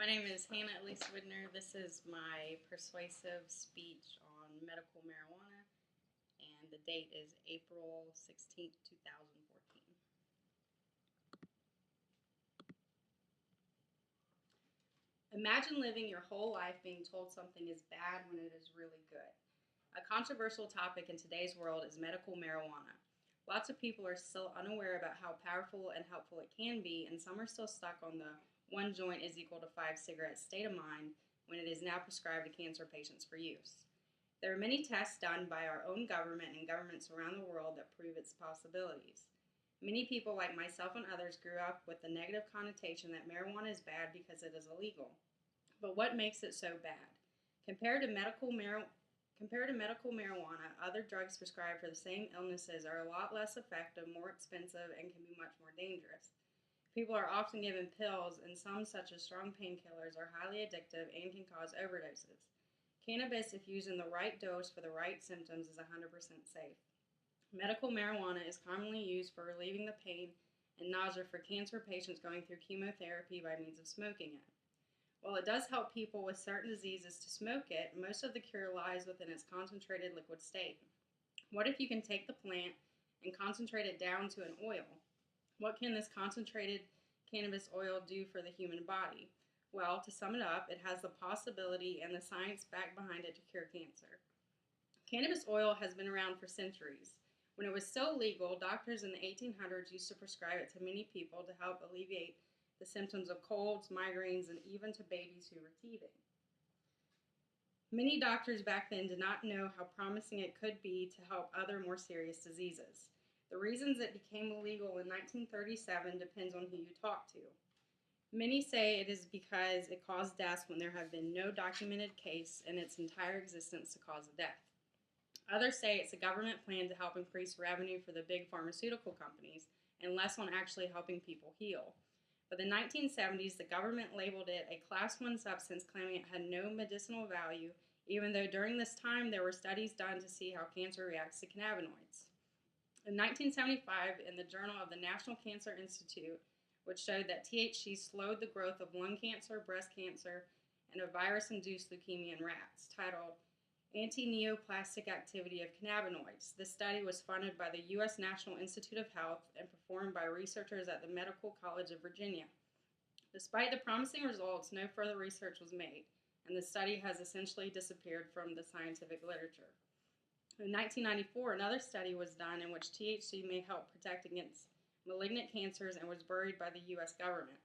My name is Hannah Elise Widner. This is my persuasive speech on medical marijuana, and the date is April 16th, 2014. Imagine living your whole life being told something is bad when it is really good. A controversial topic in today's world is medical marijuana. Lots of people are still unaware about how powerful and helpful it can be, and some are still stuck on the one joint is equal to 5 cigarettes state of mind when it is now prescribed to cancer patients for use. There are many tests done by our own government and governments around the world that prove its possibilities. Many people, like myself and others, grew up with the negative connotation that marijuana is bad because it is illegal. But what makes it so bad? Compared to medical marijuana, other drugs prescribed for the same illnesses are a lot less effective, more expensive, and can be much more dangerous. People are often given pills, and some, such as strong painkillers, are highly addictive and can cause overdoses. Cannabis, if used in the right dose for the right symptoms, is 100% safe. Medical marijuana is commonly used for relieving the pain and nausea for cancer patients going through chemotherapy by means of smoking it. While it does help people with certain diseases to smoke it, most of the cure lies within its concentrated liquid state. What if you can take the plant and concentrate it down to an oil? What can this concentrated cannabis oil do for the human body? Well, to sum it up, it has the possibility and the science back behind it to cure cancer. Cannabis oil has been around for centuries. When it was so legal, doctors in the 1800s used to prescribe it to many people to help alleviate the symptoms of colds, migraines, and even to babies who were teething. Many doctors back then did not know how promising it could be to help other more serious diseases. The reasons it became illegal in 1937 depends on who you talk to. Many say it is because it caused deaths when there have been no documented case in its entire existence to cause a death. Others say it's a government plan to help increase revenue for the big pharmaceutical companies and less on actually helping people heal. By the 1970s, the government labeled it a Class 1 substance, claiming it had no medicinal value, even though during this time there were studies done to see how cancer reacts to cannabinoids. In 1975, in the Journal of the National Cancer Institute, which showed that THC slowed the growth of lung cancer, breast cancer, and a virus-induced leukemia in rats, titled Anti-Neoplastic Activity of Cannabinoids. This study was funded by the U.S. National Institute of Health and performed by researchers at the Medical College of Virginia. Despite the promising results, no further research was made, and the study has essentially disappeared from the scientific literature. In 1994, another study was done in which THC may help protect against malignant cancers and was buried by the U.S. government.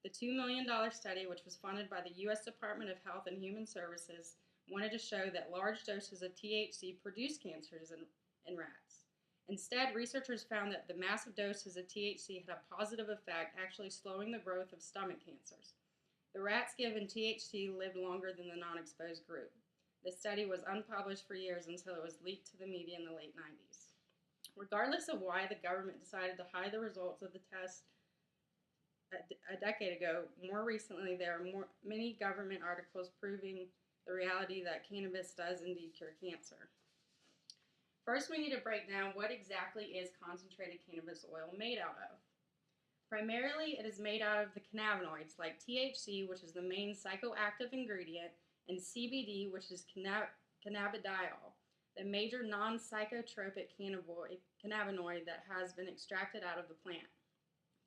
The $2 million study, which was funded by the U.S. Department of Health and Human Services, wanted to show that large doses of THC produce cancers in rats. Instead, researchers found that the massive doses of THC had a positive effect, actually slowing the growth of stomach cancers. The rats given THC lived longer than the non-exposed group. The study was unpublished for years until it was leaked to the media in the late 90s. Regardless of why the government decided to hide the results of the test a decade ago, more recently there are many government articles proving the reality that cannabis does indeed cure cancer. First, we need to break down what exactly is concentrated cannabis oil made out of. Primarily, it is made out of the cannabinoids like THC, which is the main psychoactive ingredient, and CBD, which is cannabidiol, the major non-psychotropic cannabinoid that has been extracted out of the plant.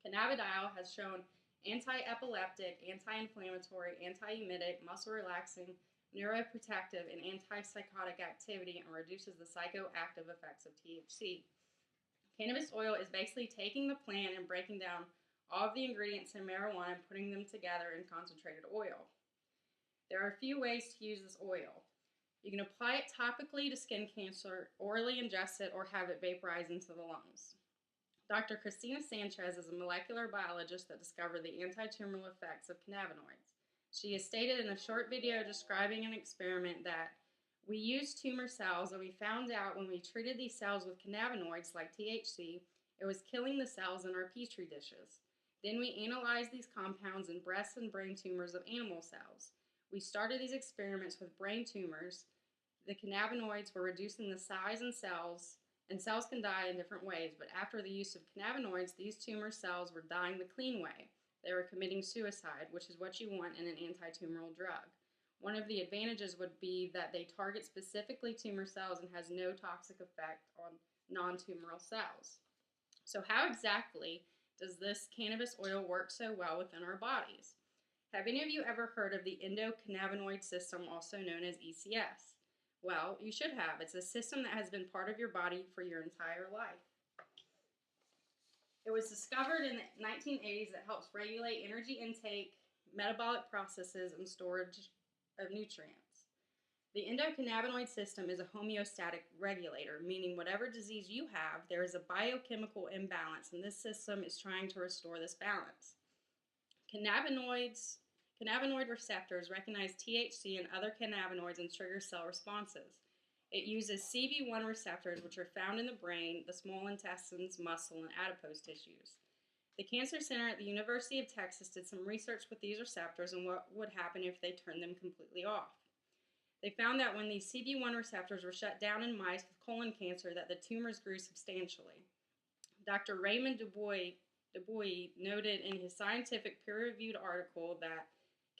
Cannabidiol has shown anti-epileptic, anti-inflammatory, anti-emetic, muscle-relaxing, neuroprotective, and antipsychotic activity and reduces the psychoactive effects of THC. Cannabis oil is basically taking the plant and breaking down all of the ingredients in marijuana and putting them together in concentrated oil. There are a few ways to use this oil. You can apply it topically to skin cancer, orally ingest it, or have it vaporize into the lungs. Dr. Christina Sanchez is a molecular biologist that discovered the anti-tumoral effects of cannabinoids. She has stated in a short video describing an experiment that we used tumor cells and we found out when we treated these cells with cannabinoids like THC, it was killing the cells in our petri dishes. Then we analyzed these compounds in breast and brain tumors of animal cells. We started these experiments with brain tumors. The cannabinoids were reducing the size and cells can die in different ways, but after the use of cannabinoids, these tumor cells were dying the clean way. They were committing suicide, which is what you want in an anti-tumoral drug. One of the advantages would be that they target specifically tumor cells and has no toxic effect on non-tumoral cells. So how exactly does this cannabis oil work so well within our bodies? Have any of you ever heard of the endocannabinoid system, also known as ECS? Well, you should have. It's a system that has been part of your body for your entire life. It was discovered in the 1980s that helps regulate energy intake, metabolic processes, and storage of nutrients. The endocannabinoid system is a homeostatic regulator, meaning whatever disease you have, there is a biochemical imbalance, and this system is trying to restore this balance. Cannabinoid receptors recognize THC and other cannabinoids and trigger cell responses. It uses CB1 receptors, which are found in the brain, the small intestines, muscle, and adipose tissues. The Cancer Center at the University of Texas did some research with these receptors and what would happen if they turned them completely off. They found that when these CB1 receptors were shut down in mice with colon cancer, that the tumors grew substantially. Dr. Raymond Dubois noted in his scientific peer-reviewed article that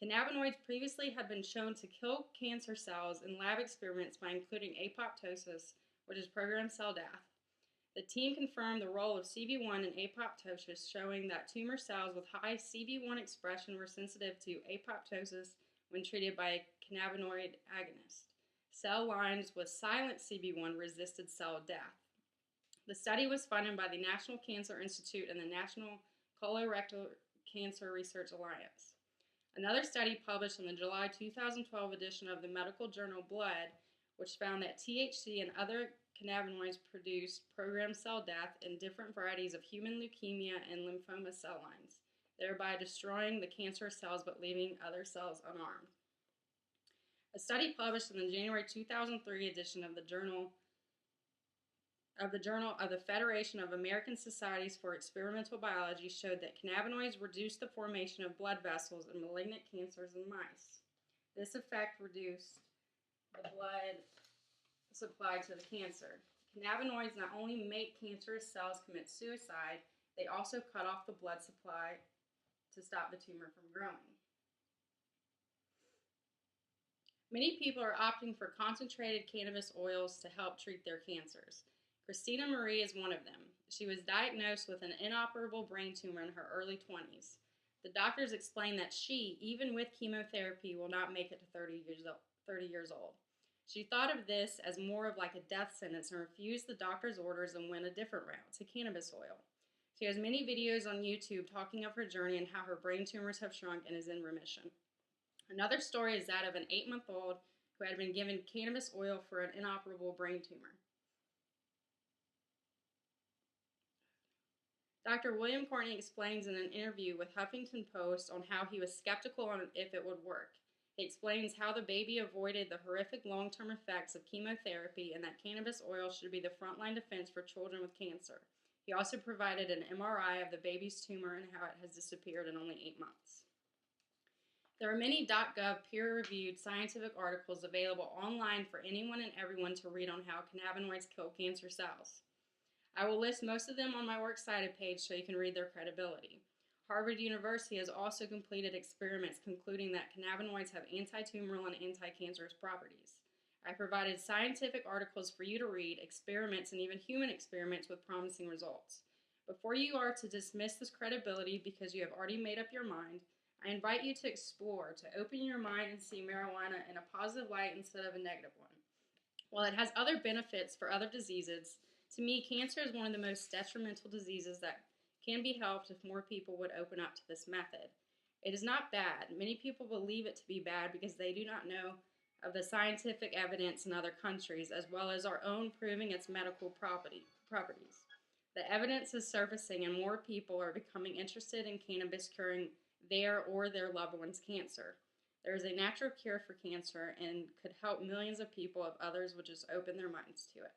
cannabinoids previously had been shown to kill cancer cells in lab experiments by including apoptosis, which is programmed cell death. The team confirmed the role of CB1 in apoptosis, showing that tumor cells with high CB1 expression were sensitive to apoptosis when treated by a cannabinoid agonist. Cell lines with silent CB1 resisted cell death. The study was funded by the National Cancer Institute and the National Colorectal Cancer Research Alliance. Another study published in the July 2012 edition of the medical journal Blood, which found that THC and other cannabinoids produced programmed cell death in different varieties of human leukemia and lymphoma cell lines, thereby destroying the cancerous cells but leaving other cells unarmed. A study published in the January 2003 edition of the Journal of the Federation of American Societies for Experimental Biology showed that cannabinoids reduced the formation of blood vessels in malignant cancers in mice. This effect reduced the blood supply to the cancer. Cannabinoids not only make cancerous cells commit suicide, they also cut off the blood supply to stop the tumor from growing. Many people are opting for concentrated cannabis oils to help treat their cancers. Christina Marie is one of them. She was diagnosed with an inoperable brain tumor in her early 20s. The doctors explained that she, even with chemotherapy, will not make it to 30 years old. She thought of this as more of like a death sentence and refused the doctor's orders and went a different route, to cannabis oil. She has many videos on YouTube talking of her journey and how her brain tumors have shrunk and is in remission. Another story is that of an 8-month-old who had been given cannabis oil for an inoperable brain tumor. Dr. William Courtney explains in an interview with Huffington Post on how he was skeptical on if it would work. He explains how the baby avoided the horrific long-term effects of chemotherapy and that cannabis oil should be the frontline defense for children with cancer. He also provided an MRI of the baby's tumor and how it has disappeared in only 8 months. There are many .gov peer-reviewed scientific articles available online for anyone and everyone to read on how cannabinoids kill cancer cells. I will list most of them on my Works Cited page so you can read their credibility. Harvard University has also completed experiments concluding that cannabinoids have anti-tumoral and anti-cancerous properties. I provided scientific articles for you to read, experiments, and even human experiments with promising results. Before you are to dismiss this credibility because you have already made up your mind, I invite you to explore, to open your mind and see marijuana in a positive light instead of a negative one. While it has other benefits for other diseases, to me, cancer is one of the most detrimental diseases that can be helped if more people would open up to this method. It is not bad. Many people believe it to be bad because they do not know of the scientific evidence in other countries, as well as our own proving its medical properties. The evidence is surfacing and more people are becoming interested in cannabis curing their or their loved one's cancer. There is a natural cure for cancer and could help millions of people if others would just open their minds to it.